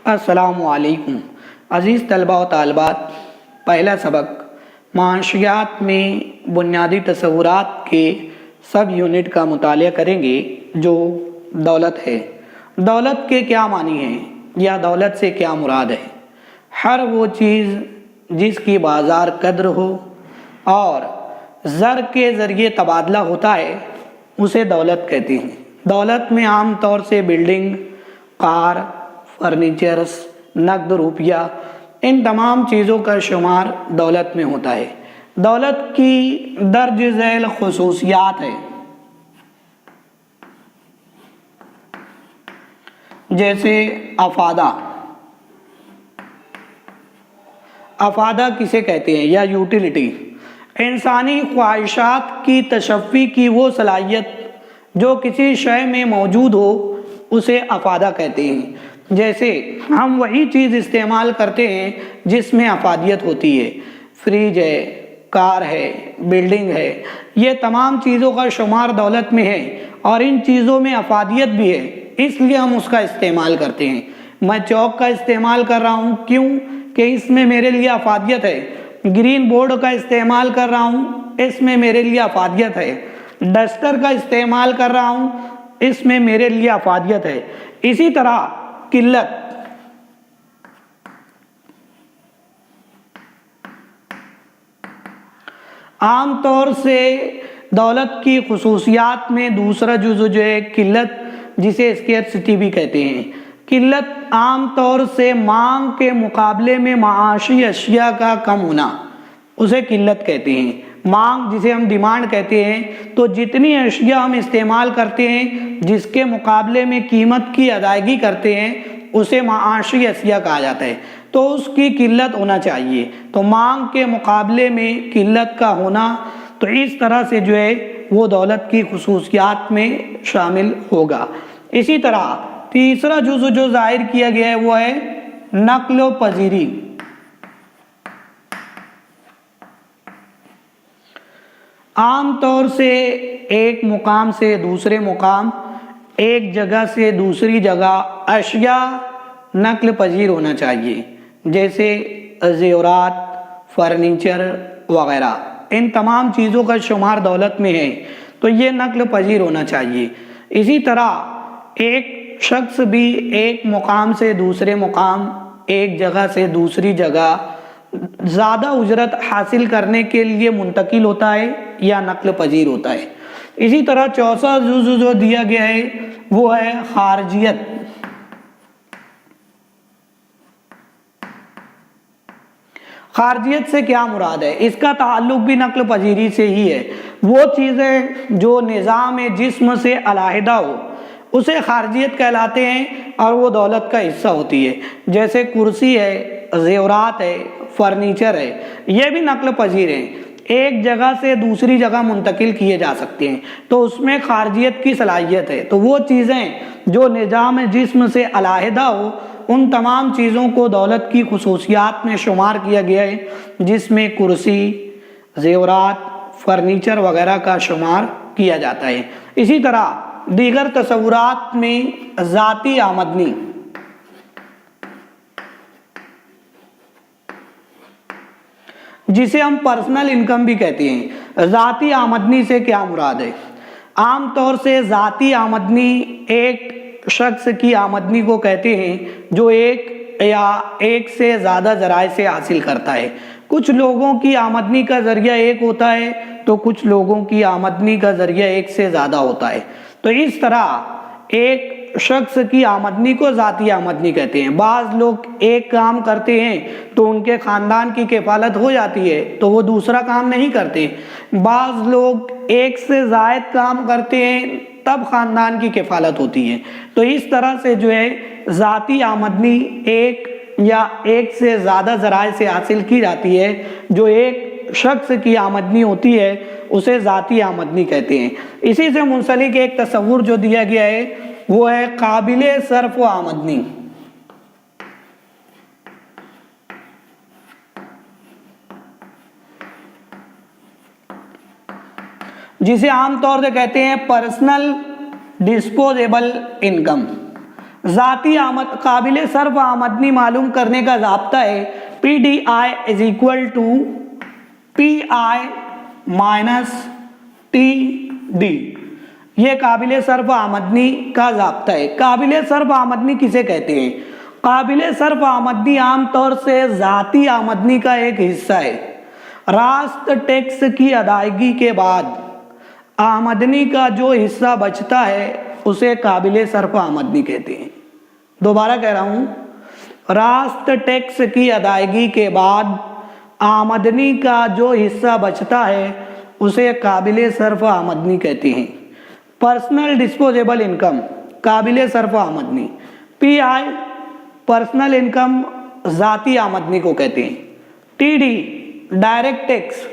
السلام علیکم عزیز طلباء و طالبات، پہلا سبق معاشیات میں بنیادی تصورات کے سب یونٹ کا مطالعہ کریں گے جو دولت ہے۔ دولت کے کیا معنی ہیں یا دولت سے کیا مراد ہے؟ ہر وہ چیز جس کی بازار قدر ہو اور زر کے ذریعے تبادلہ ہوتا ہے اسے دولت کہتے ہیں۔ دولت میں عام طور سے بلڈنگ، کار، فرنیچرز، نقد روپیہ، ان تمام چیزوں کا شمار دولت میں ہوتا ہے۔ دولت کی درج ذیل خصوصیات ہے جیسے افادہ۔ افادہ کسے کہتے ہیں یا یوٹیلیٹی؟ انسانی خواہشات کی تشفی کی وہ صلاحیت جو کسی شے میں موجود ہو اسے افادہ کہتے ہیں۔ جیسے ہم وہی چیز استعمال کرتے ہیں جس میں افادیت ہوتی ہے۔ فریج ہے، کار ہے، بلڈنگ ہے، یہ تمام چیزوں کا شمار دولت میں ہے اور ان چیزوں میں افادیت بھی ہے، اس لیے ہم اس کا استعمال کرتے ہیں۔ میں چوک کا استعمال کر رہا ہوں کیوں کہ اس میں میرے لیے افادیت ہے۔ گرین بورڈ کا استعمال کر رہا ہوں، اس میں میرے لیے افادیت ہے۔ ڈسٹر کا استعمال کر رہا ہوں، اس میں میرے لیے افادیت ہے۔ اسی طرح قلت۔ عام طور سے دولت کی خصوصیات میں دوسرا جزو جو ہے قلت، جسے اسکیرسٹی بھی کہتے ہیں۔ قلت عام طور سے مانگ کے مقابلے میں معاشی اشیاء کا کم ہونا، اسے قلت کہتے ہیں۔ مانگ جسے ہم ڈیمانڈ کہتے ہیں، تو جتنی اشیاء ہم استعمال کرتے ہیں جس کے مقابلے میں قیمت کی ادائیگی کرتے ہیں اسے معاشی اشیاء کہا جاتا ہے، تو اس کی قلت ہونا چاہیے۔ تو مانگ کے مقابلے میں قلت کا ہونا، تو اس طرح سے جو ہے وہ دولت کی خصوصیات میں شامل ہوگا۔ اسی طرح تیسرا جزو جو ظاہر کیا گیا ہے وہ ہے نقل و پذیری۔ عام طور سے ایک مقام سے دوسرے مقام، ایک جگہ سے دوسری جگہ اشیاء نقل پذیر ہونا چاہیے، جیسے زیورات، فرنیچر وغیرہ، ان تمام چیزوں کا شمار دولت میں ہے تو یہ نقل پذیر ہونا چاہیے۔ اسی طرح ایک شخص بھی ایک مقام سے دوسرے مقام، ایک جگہ سے دوسری جگہ زیادہ اجرت حاصل کرنے کے لیے منتقل ہوتا ہے یا نقل پذیر ہوتا ہے۔ اسی طرح چوتھا جزو جو دیا گیا ہے وہ ہے خارجیت۔ خارجیت سے کیا مراد ہے؟ اس کا تعلق بھی نقل پذیری سے ہی ہے۔ وہ چیزیں جو نظام جسم سے علیحدہ ہو اسے خارجیت کہلاتے ہیں اور وہ دولت کا حصہ ہوتی ہے، جیسے کرسی ہے، زیورات ہے، فرنیچر ہے، یہ بھی نقل پذیر ہیں، ایک جگہ سے دوسری جگہ منتقل کیے جا سکتے ہیں، تو اس میں خارجیت کی صلاحیت ہے۔ تو وہ چیزیں جو نظام جسم سے علیحدہ ہو ان تمام چیزوں کو دولت کی خصوصیات میں شمار کیا گیا ہے، جس میں کرسی، زیورات، فرنیچر وغیرہ کا شمار کیا جاتا ہے۔ اسی طرح دیگر تصورات میں ذاتی آمدنی، جسے ہم پرسنل انکم بھی کہتے ہیں۔ ذاتی آمدنی سے کیا مراد ہے؟ عام طور سے ذاتی آمدنی ایک شخص کی آمدنی کو کہتے ہیں جو ایک یا ایک سے زیادہ ذرائع سے حاصل کرتا ہے۔ کچھ لوگوں کی آمدنی کا ذریعہ ایک ہوتا ہے تو کچھ لوگوں کی آمدنی کا ذریعہ ایک سے زیادہ ہوتا ہے، تو اس طرح ایک شخص کی آمدنی کو ذاتی آمدنی کہتے ہیں۔ بعض لوگ ایک کام کرتے ہیں تو ان کے خاندان کی کفالت ہو جاتی ہے تو وہ دوسرا کام نہیں کرتے۔ بعض لوگ ایک سے زائد کام کرتے ہیں تب خاندان کی کفالت ہوتی ہے۔ تو اس طرح سے جو ہے ذاتی آمدنی ایک یا ایک سے زیادہ ذرائع سے حاصل کی جاتی ہے، جو ایک شخص کی آمدنی ہوتی ہے اسے ذاتی آمدنی کہتے ہیں۔ اسی سے منسلک ایک تصور جو دیا گیا ہے وہ ہے قابل صرف و آمدنی۔ جسے عام طور سے کہتے ہیں پرسنل ڈسپوزیبل انکم۔ ذاتی آمد قابل صرف آمدنی معلوم کرنے کا ضابطہ ہے P D I is equal to P I minus T D. یہ قابل صرف آمدنی کا ضابطہ ہے. قابل صرف آمدنی کسے کہتے ہیں؟ قابل صرف آمدنی عام طور سے ذاتی آمدنی کا ایک حصہ ہے. راست ٹیکس کی ادائیگی کے بعد آمدنی کا جو حصہ بچتا ہے اسے قابل صرف آمدنی کہتے ہیں. دوبارہ کہہ رہا ہوں، راست ٹیکس کی ادائیگی کے بعد آمدنی کا جو حصہ بچتا ہے اسے قابل صرف آمدنی کہتے ہیں. پرسنل ڈسپوزیبل انکم قابل صرف آمدنی. پی آئی پرسنل انکم ذاتی آمدنی کو کہتے ہیں. ٹی ڈی ڈائریکٹ ٹیکس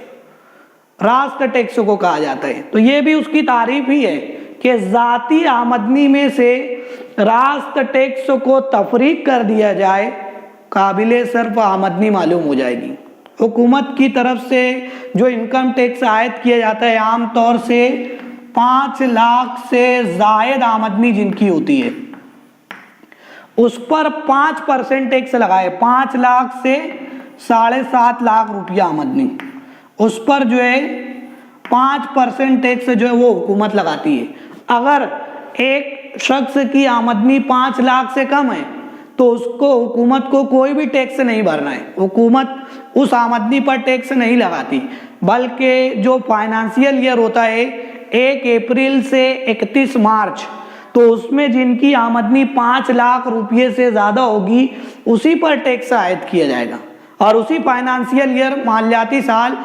راست ٹیکس کو کہا جاتا ہے. تو یہ بھی اس کی تعریف ہی ہے کہ ذاتی آمدنی میں سے راست ٹیکس کو تفریق کر دیا جائے، قابل صرف آمدنی معلوم ہو جائے گی. حکومت کی طرف سے جو انکم ٹیکس عائد کیا جاتا ہے عام طور سے 5 لاکھ سے زائد آمدنی جن کی ہوتی ہے اس پر 5% ٹیکس لگائے. 5 لاکھ سے 7.5 لاکھ روپیہ آمدنی، اس پر جو ہے 5% ٹیکس جو ہے وہ حکومت لگاتی ہے. اگر ایک شخص کی آمدنی 5 لاکھ سے کم ہے تو اس کو حکومت کو کوئی بھی ٹیکس نہیں بھرنا ہے. حکومت اس آمدنی پر ٹیکس نہیں لگاتی، بلکہ جو فائنانشیل ایئر ہوتا ہے 1 اپریل سے 31 مارچ، تو اس میں جن کی آمدنی 5 لاکھ روپے سے زیادہ ہوگی اسی پر ٹیکس عائد کیا جائے گا. اور اسی فائنانشیل ایئر مالیاتی سال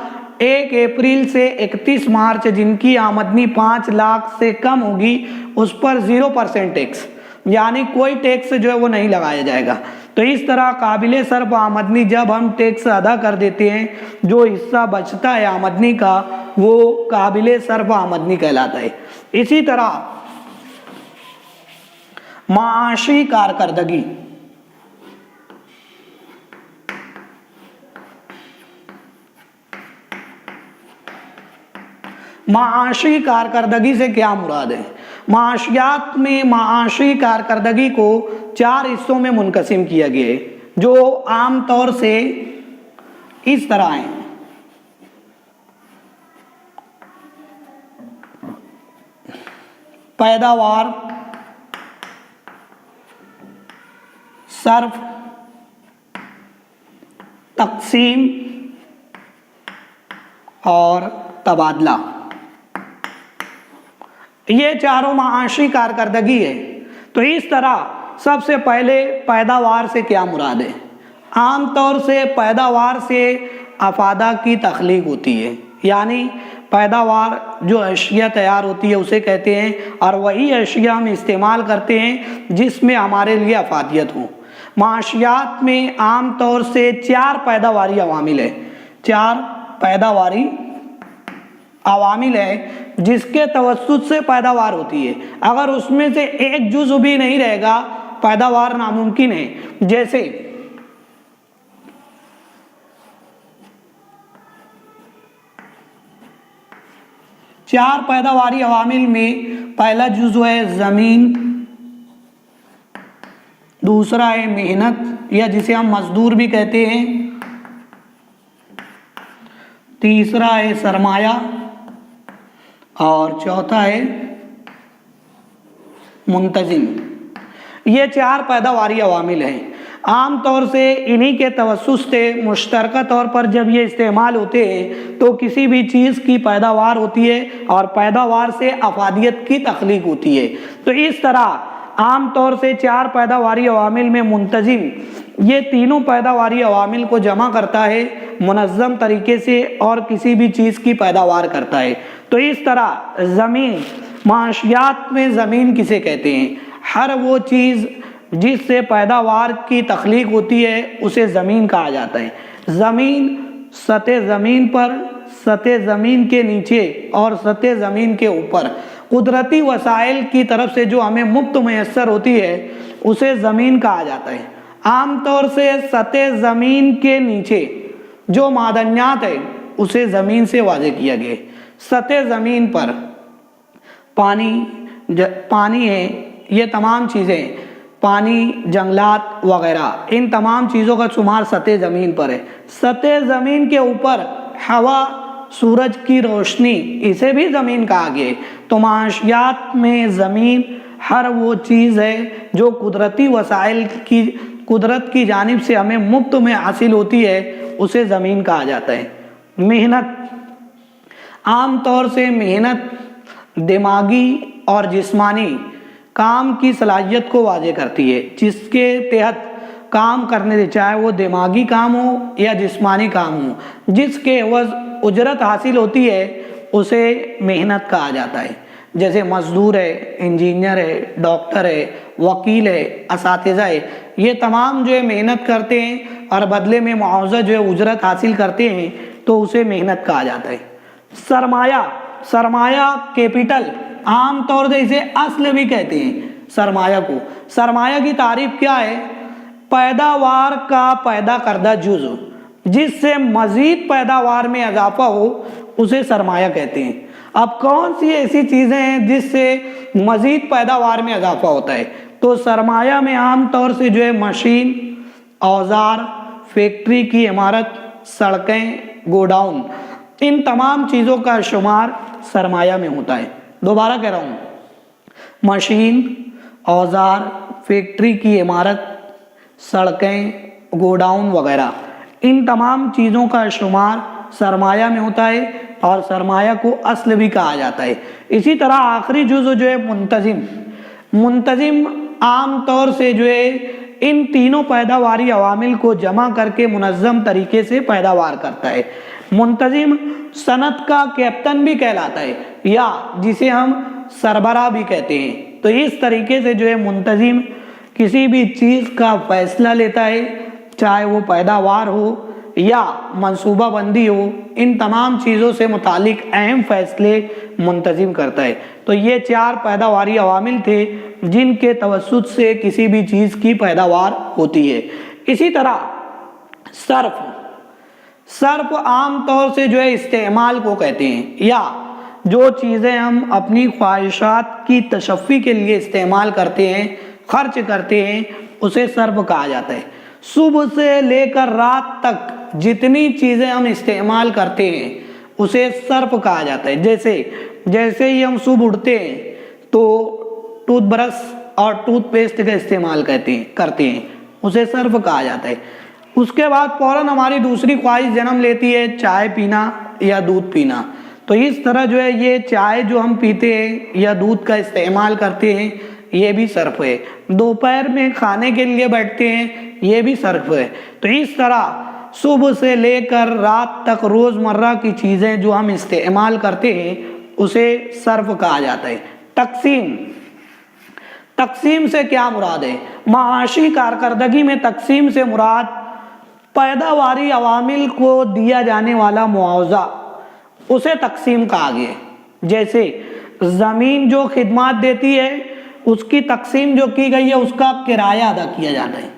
1 اپریل سے 31 مارچ جن کی آمدنی 5 لاکھ سے کم ہوگی اس پر 0% ٹیکس، یعنی کوئی ٹیکس جو ہے وہ نہیں لگایا جائے گا. تو اس طرح قابل صرف آمدنی جب ہم ٹیکس ادا کر دیتے ہیں جو حصہ بچتا ہے آمدنی کا وہ قابل صرف آمدنی کہلاتا ہے. اسی طرح معاشی کارکردگی معاشی کارکردگی سے کیا مراد ہے؟ معاشیات میں معاشی کارکردگی کو 4 حصوں میں منقسم کیا گیا ہے جو عام طور سے اس طرح ہیں. پیداوار، صرف، تقسیم اور تبادلہ. یہ چاروں معاشی کارکردگی ہے. تو اس طرح سب سے پہلے پیداوار سے کیا مراد ہے؟ عام طور سے پیداوار سے افادہ کی تخلیق ہوتی ہے، یعنی پیداوار جو اشیاء تیار ہوتی ہے اسے کہتے ہیں، اور وہی اشیاء ہم استعمال کرتے ہیں جس میں ہمارے لیے افادیت ہو. معاشیات میں عام طور سے 4 پیداواری عوامل ہیں. 4 پیداواری عوامل ہے جس کے توسط سے پیداوار ہوتی ہے. اگر اس میں سے ایک جزو بھی نہیں رہے گا پیداوار ناممکن ہے. جیسے چار پیداواری عوامل میں پہلا جزو ہے زمین، دوسرا ہے محنت یا جسے ہم مزدور بھی کہتے ہیں، تیسرا ہے سرمایہ اور چوتھا ہے منتظم. یہ 4 پیداواری عوامل ہیں. عام طور سے انہی کے توسط سے مشترکہ طور پر جب یہ استعمال ہوتے ہیں تو کسی بھی چیز کی پیداوار ہوتی ہے اور پیداوار سے افادیت کی تخلیق ہوتی ہے. تو اس طرح عام طور سے 4 پیداواری عوامل میں منتظم یہ تینوں پیداواری عوامل کو جمع کرتا ہے منظم طریقے سے اور کسی بھی چیز کی پیداوار کرتا ہے. تو اس طرح زمین، معاشیات میں زمین کسے کہتے ہیں؟ ہر وہ چیز جس سے پیداوار کی تخلیق ہوتی ہے اسے زمین کہا جاتا ہے. زمین سطح زمین پر، سطح زمین کے نیچے اور سطح زمین کے اوپر قدرتی وسائل کی طرف سے جو ہمیں مفت میسر ہوتی ہے اسے زمین کہا جاتا ہے. عام طور سے سطح زمین کے نیچے جو معدنیات ہے اسے زمین سے واضح کیا گیا ہے. سطح زمین پر پانی ہے، یہ تمام چیزیں پانی، جنگلات وغیرہ، ان تمام چیزوں کا شمار سطح زمین پر ہے۔ سطح زمین کے اوپر ہوا، سورج کی روشنی، اسے بھی زمین کہا گیا ہے۔ تو معاشیات میں زمین ہر وہ چیز ہے جو قدرتی وسائل کی قدرت کی جانب سے ہمیں مفت میں حاصل ہوتی ہے، اسے زمین کہا جاتا ہے۔ محنت، عام طور سے محنت دماغی اور جسمانی کام کی صلاحیت کو واضح کرتی ہے، جس کے تحت کام کرنے سے، چاہے وہ دماغی کام ہو یا جسمانی کام ہو، جس کے عوض اجرت حاصل ہوتی ہے، اسے محنت کہا جاتا ہے۔ جیسے مزدور ہے، انجینئر ہے، ڈاکٹر ہے، وکیل ہے، اساتذہ ہے، یہ تمام جو ہے محنت کرتے ہیں اور بدلے میں معاوضہ جو ہے اجرت حاصل کرتے ہیں، تو اسے محنت کہا جاتا ہے۔ سرمایہ، سرمایہ کیپٹل، عام طور سے اسے اصل بھی کہتے ہیں سرمایہ کو۔ سرمایہ کی تعریف کیا ہے؟ پیداوار کا پیدا کردہ جز جس سے مزید پیداوار میں اضافہ ہو، اسے سرمایہ کہتے ہیں۔ اب کون سی ایسی چیزیں ہیں جس سے مزید پیداوار میں اضافہ ہوتا ہے؟ تو سرمایہ میں عام طور سے جو ہے مشین، اوزار، فیکٹری کی عمارت، سڑکیں، گوڈاؤن، ان تمام چیزوں کا شمار سرمایہ میں ہوتا ہے۔ دوبارہ کہہ رہا ہوں، مشین، اوزار، فیکٹری کی عمارت، سڑکیں، گوڈاؤن وغیرہ، ان تمام چیزوں کا شمار سرمایہ میں ہوتا ہے اور سرمایہ کو اصل بھی کہا جاتا ہے۔ اسی طرح آخری جزء جو ہے منتظم، منتظم عام طور سے جو ہے ان تینوں پیداواری عوامل کو جمع کر کے منظم طریقے سے پیداوار کرتا ہے۔ منتظم صنعت کا کیپٹن بھی کہلاتا ہے، یا جسے ہم سربراہ بھی کہتے ہیں۔ تو اس طریقے سے جو ہے منتظم کسی بھی چیز کا فیصلہ لیتا ہے، چاہے وہ پیداوار ہو یا منصوبہ بندی ہو، ان تمام چیزوں سے متعلق اہم فیصلے منتظم کرتا ہے۔ تو یہ 4 پیداواری عوامل تھے جن کے توسط سے کسی بھی چیز کی پیداوار ہوتی ہے۔ اسی طرح صرف، صرف عام طور سے جو ہے استعمال کو کہتے ہیں، یا جو چیزیں ہم اپنی خواہشات کی تشفی کے لیے استعمال کرتے ہیں، خرچ کرتے ہیں، اسے صرف کہا جاتا ہے۔ صبح سے لے کر رات تک جتنی چیزیں ہم استعمال کرتے ہیں، اسے صرف کہا جاتا ہے۔ جیسے ہی ہم صبح اٹھتے ہیں تو ٹوتھ برش اور ٹوتھ پیسٹ کا استعمال کرتے ہیں، اسے صرف کہا جاتا ہے۔ اس کے بعد فوراً ہماری دوسری خواہش جنم لیتی ہے، چائے پینا یا دودھ پینا۔ تو اس طرح جو ہے یہ چائے جو ہم پیتے ہیں یا دودھ کا استعمال کرتے ہیں، یہ بھی صرف ہے۔ دوپہر میں کھانے کے لیے بیٹھتے ہیں، یہ بھی صرف ہے۔ تو اس طرح صبح سے لے کر رات تک روزمرہ کی چیزیں جو ہم استعمال کرتے ہیں، اسے صرف کہا جاتا ہے۔ تقسیم، تقسیم سے کیا مراد ہے؟ معاشی کارکردگی میں تقسیم سے مراد پیداواری عوامل کو دیا جانے والا معاوضہ، اسے تقسیم کہا گیا ہے۔ جیسے زمین جو خدمات دیتی ہے، اس کی تقسیم جو کی گئی ہے، اس کا کرایہ ادا کیا جاتا ہے۔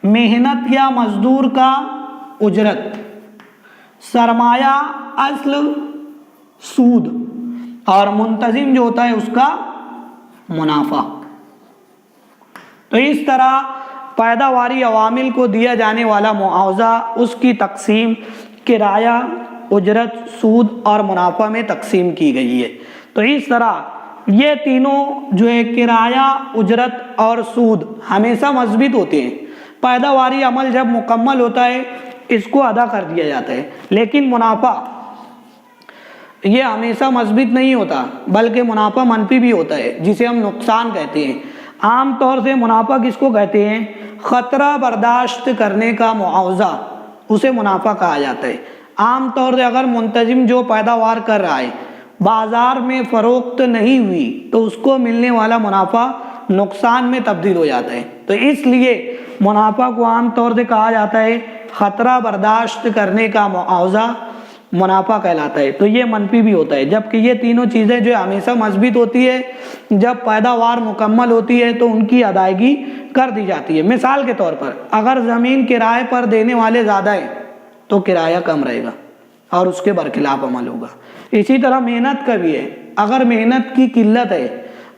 محنت یا مزدور کا اجرت، سرمایہ اصل، سود، اور منتظم جو ہوتا ہے اس کا منافع۔ تو اس طرح پیداواری عوامل کو دیا جانے والا معاوضہ، اس کی تقسیم کرایہ، اجرت، سود اور منافع میں تقسیم کی گئی ہے۔ تو اس طرح یہ تینوں جو ہے کرایہ، اجرت اور سود ہمیشہ مثبت ہوتے ہیں۔ پیداواری عمل جب مکمل ہوتا ہے، اس کو ادا کر دیا جاتا ہے، لیکن منافع یہ ہمیشہ مثبت نہیں ہوتا، بلکہ منافع منفی بھی ہوتا ہے، جسے ہم نقصان کہتے ہیں۔ عام طور سے منافع کس کو کہتے ہیں؟ خطرہ برداشت کرنے کا معاوضہ، اسے منافع کہا جاتا ہے۔ عام طور سے اگر منتظم جو پیداوار کر رہا ہے بازار میں فروخت نہیں ہوئی، تو اس کو ملنے والا منافع نقصان میں تبدیل ہو جاتا ہے۔ تو اس لیے منافع کو عام طور سے کہا جاتا ہے خطرہ برداشت کرنے کا معاوضہ، منافع کہلاتا ہے۔ تو یہ منفی بھی ہوتا ہے، جبکہ یہ تینوں چیزیں جو ہمیشہ مثبت ہوتی ہے۔ جب پیداوار مکمل ہوتی ہے تو ان کی ادائیگی کر دی جاتی ہے۔ مثال کے طور پر اگر زمین کرائے پر دینے والے زیادہ ہیں تو کرایہ کم رہے گا اور اس کے برخلاف عمل ہوگا۔ اسی طرح محنت کا بھی ہے، اگر محنت کی قلت ہے،